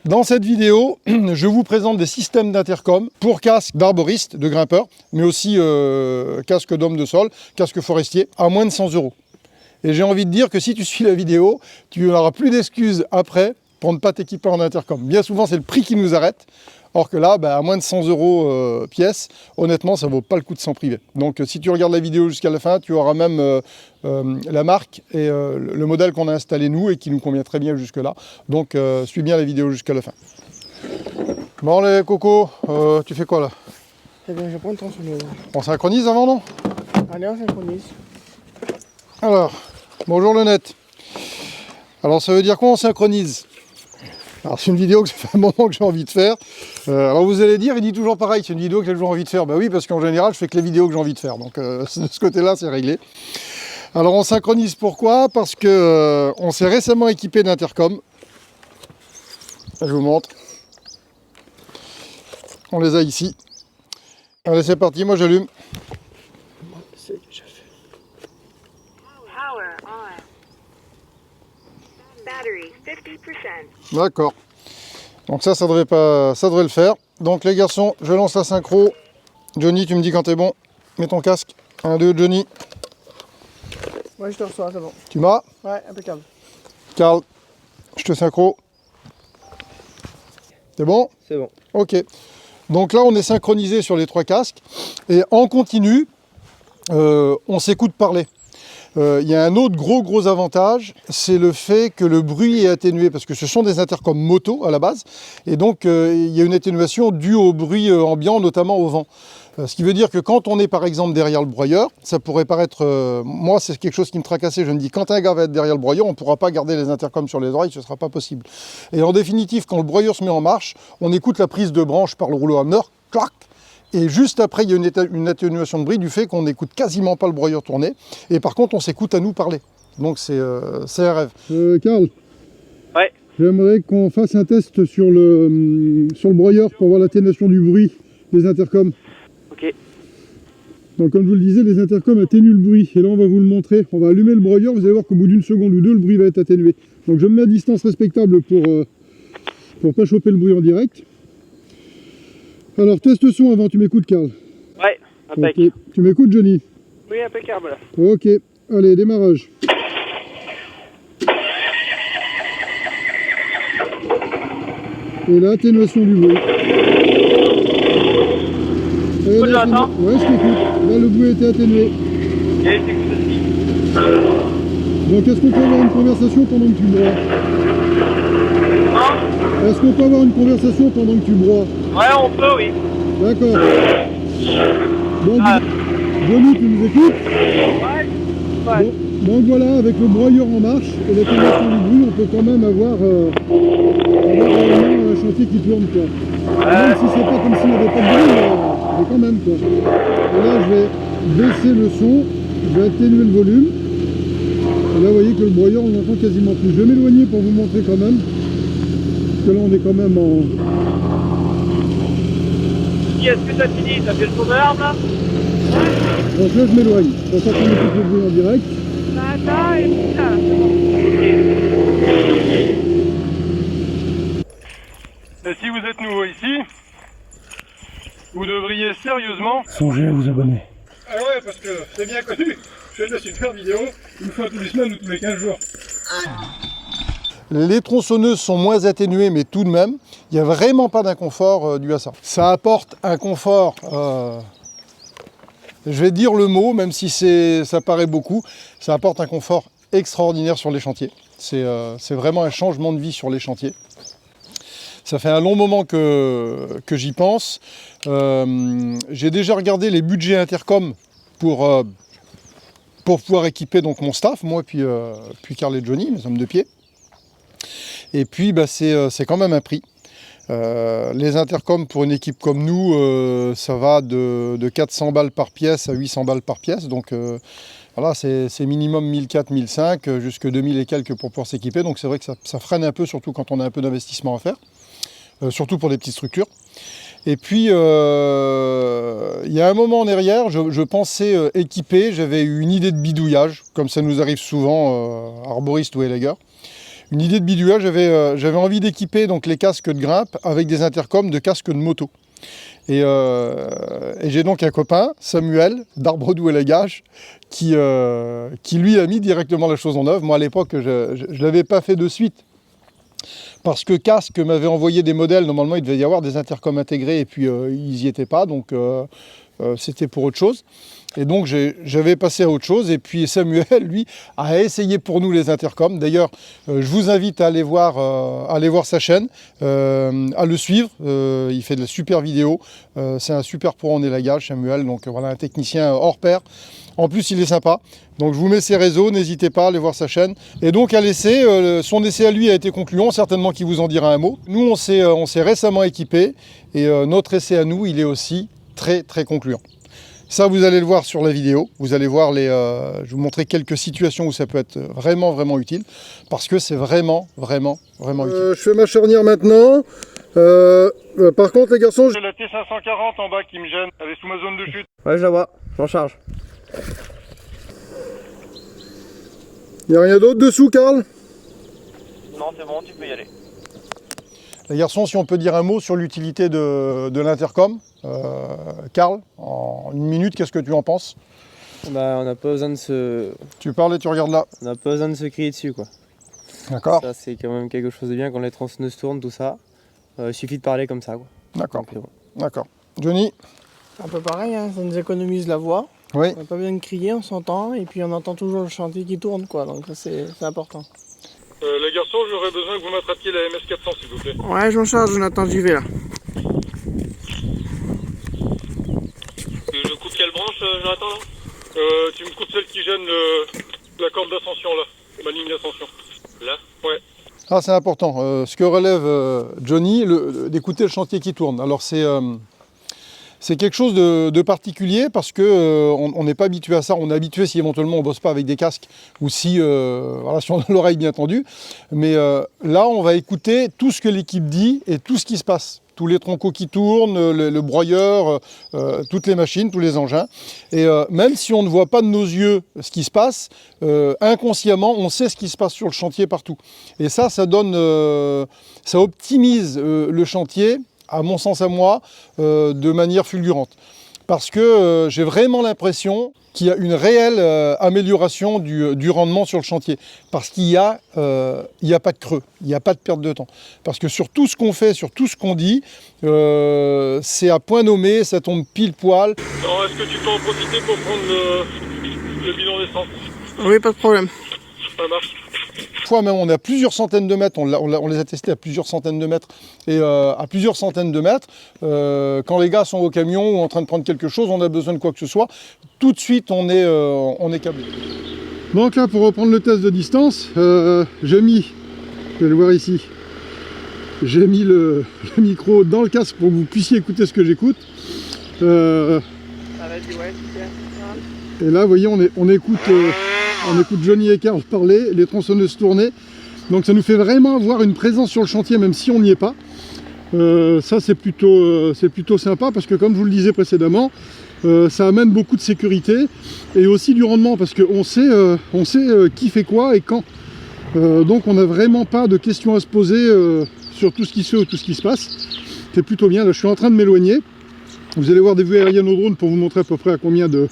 Dans cette vidéo, je vous présente des systèmes d'intercom pour casques d'arboristes, de grimpeurs, mais aussi casques d'hommes de sol, casques forestiers, à moins de 100 €. Et j'ai envie de dire que si tu suis la vidéo, tu n'auras plus d'excuses après pour ne pas t'équiper en intercom. Bien souvent, c'est le prix qui nous arrête. Or que là, à moins de 100 € pièce, honnêtement, ça ne vaut pas le coup de s'en priver. Donc si tu regardes la vidéo jusqu'à la fin, tu auras même la marque et le modèle qu'on a installé nous et qui nous convient très bien jusque-là. Donc suis bien la vidéo jusqu'à la fin. Bon les cocos, tu fais quoi là? Eh bien, je prends ton tronçonneuse. On synchronise avant, non? Allez, on synchronise. Alors, bonjour le net. Alors ça veut dire quoi on synchronise? Alors c'est une vidéo que ça fait un moment que j'ai envie de faire. Alors vous allez dire, il dit toujours pareil, c'est une vidéo que j'ai toujours envie de faire. Bah oui, parce qu'en général, je fais que les vidéos que j'ai envie de faire. Donc de ce côté-là, c'est réglé. Alors on synchronise pourquoi? Parce que on s'est récemment équipé d'intercom. Je vous montre. On les a ici. Allez, c'est parti, moi j'allume. C'est déjà fait. Power on. Battery 50%. D'accord. Donc ça devrait le faire. Donc les garçons, je lance la synchro. Johnny, tu me dis quand t'es bon. Mets ton casque. 1, 2, Johnny. Ouais, je te reçois, c'est bon. Tu m'as? Ouais, impeccable. Carl, je te synchro. C'est bon? C'est bon. Ok. Donc là, on est synchronisé sur les 3 casques. Et en continu, on s'écoute parler. Il y a un autre gros avantage, c'est le fait que le bruit est atténué, parce que ce sont des intercoms moto à la base, et donc il y a une atténuation due au bruit ambiant, notamment au vent. Ce qui veut dire que quand on est par exemple derrière le broyeur, ça pourrait paraître, moi c'est quelque chose qui me tracassait, je me dis quand un gars va être derrière le broyeur, on ne pourra pas garder les intercoms sur les oreilles, ce ne sera pas possible. Et en définitive, quand le broyeur se met en marche, on écoute la prise de branche par le rouleau ameneur, clac. Et juste après, il y a une atténuation de bruit du fait qu'on n'écoute quasiment pas le broyeur tourner. Et par contre, on s'écoute à nous parler. Donc c'est un rêve. Carl, ouais. J'aimerais qu'on fasse un test sur le broyeur pour voir l'atténuation du bruit des intercoms. Ok. Donc comme je vous le disais, les intercoms atténuent le bruit. Et là, on va vous le montrer. On va allumer le broyeur. Vous allez voir qu'au bout d'une seconde ou deux, le bruit va être atténué. Donc je me mets à distance respectable pour pas choper le bruit en direct. Alors, test son avant, tu m'écoutes, Carl? Ouais, impec. Okay. Tu m'écoutes, Johnny? Oui, impeccable. Ok, allez, démarrage. Et là, atténuation du bruit. Et là, j'entends. ouais, je t'écoute. Là, le bruit était atténué. Ok, t'écoutes aussi. Donc, est-ce qu'on peut avoir une conversation pendant que tu broies? Hein? Est-ce qu'on peut avoir une conversation pendant que tu broies? Ouais, on peut, oui. D'accord. Bon, Ah. Johnny, tu nous écoutes? Ouais. Ouais. Bon, donc voilà, avec le broyeur en marche et l'atténuation du bruit, on peut quand même avoir réellement un chantier qui tourne, quoi. Même si c'est pas comme s'il n'y avait pas de bruit, mais quand même, quoi. Et là, je vais baisser le son, je vais atténuer le volume. Et là, vous voyez que le broyeur, on n'entend quasiment plus. Je vais m'éloigner pour vous montrer quand même. Parce que là, on est quand même en... Est-ce que t'as fini? T'as fait le tour de l'arbre là? Donc là, je m'éloigne. Pour ça qu'on écoute le bruit en direct. Attends, et puis là. Et si vous êtes nouveau ici, vous devriez sérieusement Songez à vous abonner. Ah ouais, parce que c'est bien connu, je fais de super vidéos une fois tous les semaines ou tous les 15 jours. Les tronçonneuses sont moins atténuées, mais tout de même, il n'y a vraiment pas d'inconfort dû à ça. Ça apporte un confort, je vais dire le mot, même si ça paraît beaucoup, ça apporte un confort extraordinaire sur les chantiers. C'est vraiment un changement de vie sur les chantiers. Ça fait un long moment que j'y pense. J'ai déjà regardé les budgets intercom pour pouvoir équiper donc mon staff, moi puis Carl et Johnny, mes hommes de pied. Et puis c'est quand même un prix. Les intercoms pour une équipe comme nous, ça va de 400 balles par pièce à 800 balles par pièce. Donc voilà, c'est minimum 1400, 1500, jusque 2000 et quelques pour pouvoir s'équiper. Donc c'est vrai que ça freine un peu, surtout quand on a un peu d'investissement à faire. Surtout pour les petites structures. Et puis, il y a un moment en arrière, je pensais équiper, j'avais eu une idée de bidouillage, comme ça nous arrive souvent, arboriste ou élégueur. une idée de bidouillage. J'avais envie d'équiper donc les casques de grimpe avec des intercoms de casques de moto. Et j'ai donc un copain, Samuel, d'Arbre Doux et la Gage, qui lui a mis directement la chose en œuvre. Moi à l'époque, je ne l'avais pas fait de suite. Parce que Casque m'avait envoyé des modèles, normalement il devait y avoir des intercoms intégrés et puis ils n'y étaient pas, donc c'était pour autre chose. Et donc j'avais passé à autre chose et puis Samuel, lui, a essayé pour nous les intercoms. D'ailleurs, je vous invite à aller voir sa chaîne, à le suivre. Il fait de la super vidéos. C'est un super pro en élagage, Samuel, donc voilà, un technicien hors pair. En plus, il est sympa. Donc je vous mets ses réseaux, n'hésitez pas à aller voir sa chaîne. Et donc à l'essai, son essai à lui a été concluant, certainement qu'il vous en dira un mot. Nous, on s'est récemment équipés et notre essai à nous, il est aussi très très concluant. Ça, vous allez le voir sur la vidéo. Vous allez voir je vais vous montrer quelques situations où ça peut être vraiment vraiment utile, parce que c'est vraiment vraiment vraiment utile. Je fais ma charnière maintenant. Par contre, les garçons, j'ai la T540 en bas qui me gêne. Elle est sous ma zone de chute. Ouais, je la vois, j'en charge. Il n'y a rien d'autre dessous, Karl? Non, c'est bon, tu peux y aller. Les garçons, si on peut dire un mot sur l'utilité de l'intercom. Karl, en une minute, qu'est-ce que tu en penses? Bah, on n'a pas besoin de se... Tu parles et tu regardes là. On n'a pas besoin de se crier dessus, quoi. D'accord. Ça, c'est quand même quelque chose de bien quand les tronçonneuses tournent, tout ça. Il suffit de parler comme ça, quoi. D'accord. Donc, D'accord. Johnny? Un peu pareil, hein, ça nous économise la voix. Oui. On n'a pas besoin de crier, on s'entend et puis on entend toujours le chantier qui tourne, quoi. Donc ça, c'est important. Les garçons, j'aurais besoin que vous m'attrapiez la MS400, s'il vous plaît. Ouais, je m'en charge, Jonathan, j'y vais là. Je coupe quelle branche, Jonathan, là? Tu me coupes celle qui gêne la corde d'ascension, là. Ma ligne d'ascension. Là? Ouais. Ah, c'est important. Ce que relève Johnny, d'écouter le chantier qui tourne. Alors, c'est quelque chose de particulier parce que on n'est pas habitué à ça. On est habitué si éventuellement on bosse pas avec des casques ou si on a l'oreille bien tendue. Mais là, on va écouter tout ce que l'équipe dit et tout ce qui se passe. Tous les troncos qui tournent, le broyeur, toutes les machines, tous les engins. Et même si on ne voit pas de nos yeux ce qui se passe, inconsciemment, on sait ce qui se passe sur le chantier partout. Et ça donne, ça optimise le chantier, à mon sens à moi, de manière fulgurante. Parce que j'ai vraiment l'impression qu'il y a une réelle amélioration du rendement sur le chantier. Parce qu'il n'y a pas de creux, il n'y a pas de perte de temps. Parce que sur tout ce qu'on fait, sur tout ce qu'on dit, c'est à point nommé, ça tombe pile poil. Alors, est-ce que tu peux en profiter pour prendre le bidon d'essence? Oui, pas de problème. Ça marche. Fois même on est à plusieurs centaines de mètres, on les a testés à plusieurs centaines de mètres, et à plusieurs centaines de mètres, quand les gars sont au camion ou en train de prendre quelque chose, on a besoin de quoi que ce soit, tout de suite on est câblé. Donc là, pour reprendre le test de distance, j'ai mis, vous allez le voir ici, j'ai mis le micro dans le casque pour que vous puissiez écouter ce que j'écoute. Et là, vous voyez, on écoute Johnny et Karl parler, les tronçonneuses tourner. Donc ça nous fait vraiment avoir une présence sur le chantier, même si on n'y est pas. Ça, c'est plutôt sympa, parce que comme je vous le disais précédemment, ça amène beaucoup de sécurité et aussi du rendement, parce qu'on sait, qui fait quoi et quand. Donc on n'a vraiment pas de questions à se poser sur tout ce qui se fait ou tout ce qui se passe. C'est plutôt bien. Là, je suis en train de m'éloigner. Vous allez voir des vues aériennes au drone pour vous montrer à peu près à combien de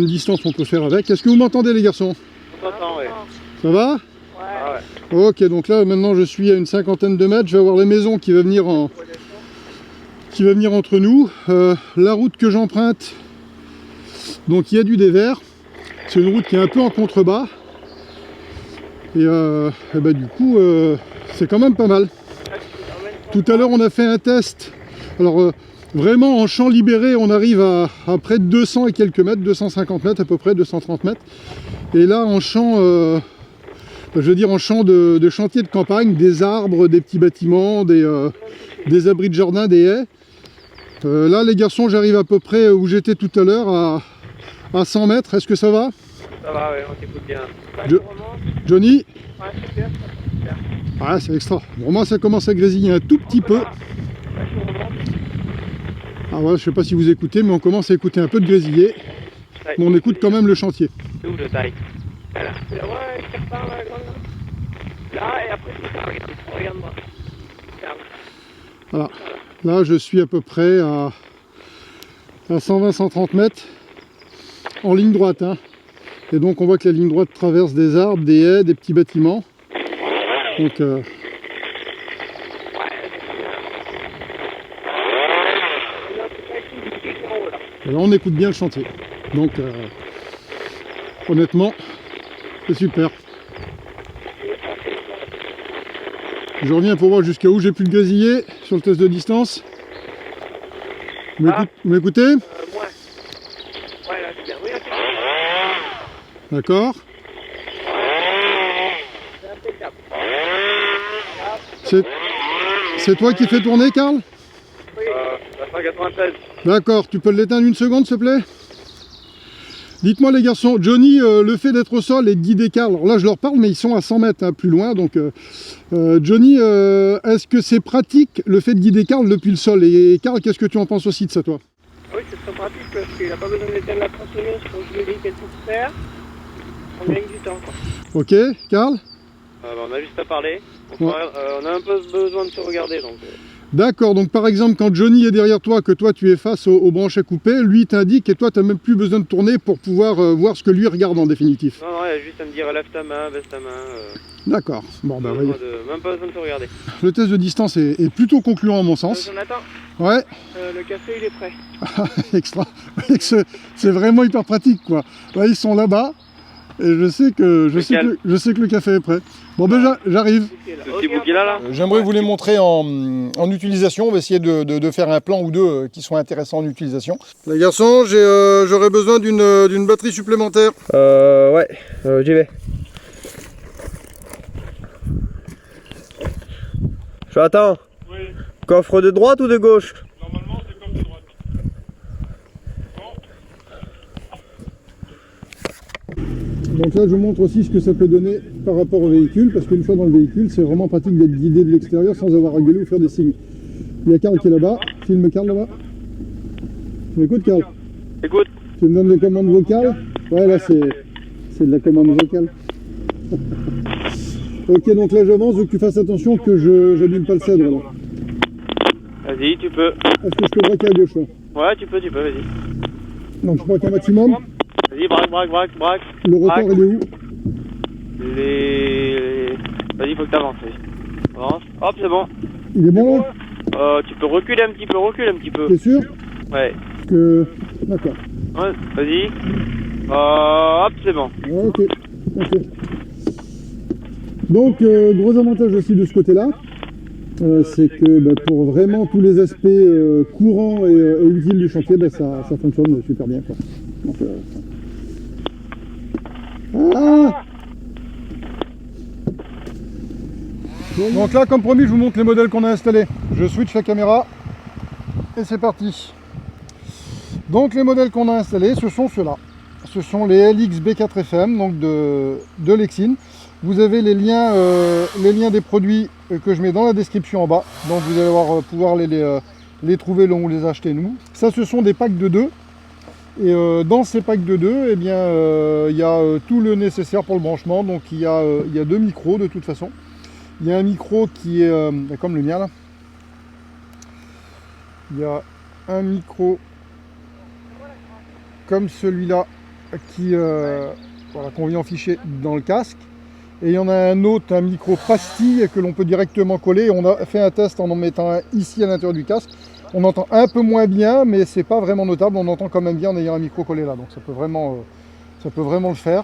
distance on peut faire avec. Est-ce que vous m'entendez, les garçons? On t'entend, oui. Ça va? Ouais. Ok, donc là maintenant je suis à une cinquantaine de mètres. Je vais avoir la maison qui va venir entre nous. La route que j'emprunte, donc il y a du dévers. C'est une route qui est un peu en contrebas. Et bah, du coup, c'est quand même pas mal. Tout à l'heure on a fait un test. Alors vraiment en champ libéré, on arrive à près de 200 et quelques mètres, 250 mètres à peu près, 230 mètres. Et là en champ, je veux dire en champ de chantier de campagne, des arbres, des petits bâtiments, des abris de jardin, des haies. Là les garçons, j'arrive à peu près où j'étais tout à l'heure, à 100 mètres. Est-ce que ça va? Ça va, oui, on t'écoute bien. Johnny? Ouais, super. Ah, c'est extra. Pour moi, ça commence à grésiller un tout petit peu. Ah ouais, je sais pas si vous écoutez, mais on commence à écouter un peu de grésiller. Mais on écoute quand même le chantier. C'est où le taille? là et après c'est ça, regarde-moi. Regarde. Voilà. Là, je suis à peu près à 120-130 mètres en ligne droite. Hein. Et donc, on voit que la ligne droite traverse des arbres, des haies, des petits bâtiments. Donc, et là, on écoute bien le chantier. Donc, honnêtement, c'est super. Je reviens pour voir jusqu'à où j'ai pu le grésiller sur le test de distance. Vous m'écoutez? Ouais. Ouais, là, c'est bien. Oui, là, c'est bien. D'accord. C'est impeccable. C'est toi qui fais tourner, Karl? Oui. La 196. D'accord, tu peux l'éteindre une seconde, s'il te plaît? Dites-moi les garçons, Johnny, le fait d'être au sol et de guider Karl, alors là je leur parle mais ils sont à 100 mètres hein, plus loin, donc Johnny, est-ce que c'est pratique le fait de guider Karl depuis le sol? Et Karl, qu'est-ce que tu en penses aussi de ça, toi? Oui, c'est très pratique parce qu'il n'a pas besoin d'éteindre la tronçonneuse pour que je lui dise qu'elle faut faire. On gagne du temps, quoi. Ok, Karl? On a juste à parler. Ouais. On a un peu besoin de se regarder. Donc, D'accord, donc par exemple quand Johnny est derrière toi, que toi tu es face au branché coupé, lui t'indique et toi tu n'as même plus besoin de tourner pour pouvoir voir ce que lui regarde en définitif. non, il y a juste à me dire lève ta main, baisse ta main. D'accord, bon bah voyez. Même pas besoin de se regarder. Le test de distance est plutôt concluant à mon sens. Jonathan, Ouais, le café il est prêt. extra. C'est vraiment hyper pratique quoi. Là ils sont là-bas et je sais que le café est prêt. Bon ben j'arrive. Ce petit bout qu'il a là. J'aimerais vous les montrer en utilisation. On va essayer de faire un plan ou deux qui sont intéressants en utilisation. Les garçons, j'aurais besoin d'une batterie supplémentaire. Ouais, j'y vais. J'attends. Oui, Coffre de droite ou de gauche? normalement c'est comme de droite. Donc là je vous montre aussi ce que ça peut donner par rapport au véhicule, parce qu'une fois dans le véhicule, c'est vraiment pratique d'être guidé de l'extérieur sans avoir à gueuler ou faire des signes. Il y a Karl qui est là-bas. Filme Karl là-bas. Tu m'écoutes Karl? Écoute. Tu me donnes des commandes vocales? Ouais, là c'est de la commande vocale. Ok, donc là j'avance, donc tu fasses attention que je n'abîme pas le cèdre alors. Vas-y, tu peux. Est-ce que je peux braquer à gauche là? Ouais, tu peux, vas-y. Donc je braque un maximum. Vas-y, braque. Le rotor il est où? Vas-y, faut que t'avances. Vas-y. Avance. Hop, c'est bon. Il est bon là? Tu peux reculer un petit peu. T'es sûr? Ouais. Parce que... D'accord. Ouais, vas-y. Hop, c'est bon. Ouais, ok. Donc, gros avantage aussi de ce côté-là, c'est que pour vraiment tous les aspects courants et utiles du chantier, ça fonctionne super bien. Quoi. Donc là, comme promis, je vous montre les modèles qu'on a installés. Je switch la caméra et c'est parti. Donc les modèles qu'on a installés, ce sont ceux-là. Ce sont les LX B4FM, donc de Lexin. Vous avez les liens des produits que je mets dans la description en bas. Donc vous allez pouvoir les trouver là où on les a achetés nous. Ça, ce sont des packs de 2. Et dans ces packs de 2, eh bien, il y a tout le nécessaire pour le branchement. Donc il y a 2 micros de toute façon. Il y a un micro qui est comme le mien là. Il y a un micro comme celui-là qui qu'on vient ficher dans le casque. Et il y en a un autre, un micro pastille que l'on peut directement coller. On a fait un test en mettant un ici à l'intérieur du casque. On entend un peu moins bien, mais c'est pas vraiment notable. On entend quand même bien en ayant un micro collé là. Donc ça peut vraiment le faire.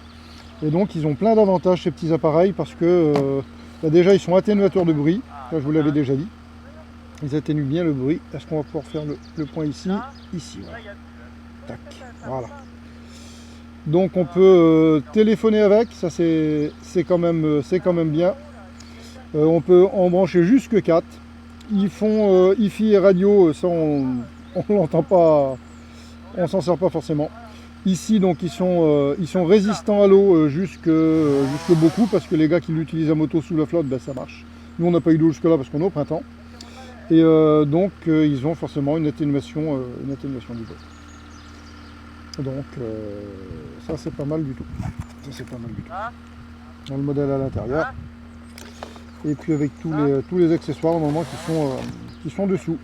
Et donc ils ont plein d'avantages ces petits appareils parce que déjà ils sont atténuateurs de bruit. Là, je vous l'avais déjà dit. Ils atténuent bien le bruit. Est-ce qu'on va pouvoir faire le point ici? Ici, voilà. Tac, voilà. Donc on peut téléphoner avec, ça c'est quand même bien. On peut en brancher jusque 4. Ils font Hi-Fi et radio, ça on l'entend pas, on s'en sert pas forcément. Ici donc ils sont résistants à l'eau jusque beaucoup parce que les gars qui l'utilisent à moto sous la flotte, ça marche. Nous on n'a pas eu d'eau jusque là parce qu'on est au printemps. Et donc ils ont forcément une atténuation du bruit. Donc ça c'est pas mal du tout. Dans le modèle à l'intérieur. et puis avec tous les accessoires normalement qui sont dessous.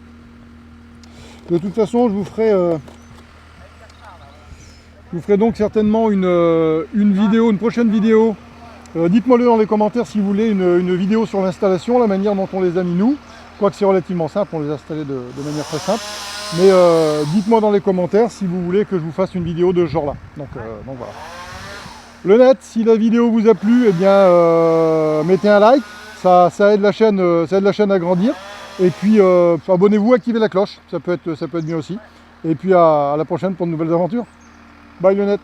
De toute façon, je vous ferai donc certainement une prochaine vidéo. Dites-moi-le dans les commentaires si vous voulez une vidéo sur l'installation, la manière dont on les a mis nous. Quoique c'est relativement simple, on les a installés de manière très simple. Mais dites-moi dans les commentaires si vous voulez que je vous fasse une vidéo de ce genre-là. Donc voilà. Le net, si la vidéo vous a plu, eh bien mettez un like, ça aide la chaîne à grandir. Et puis abonnez-vous, activez la cloche, ça peut être bien aussi. Et puis à la prochaine pour de nouvelles aventures. Bye le net.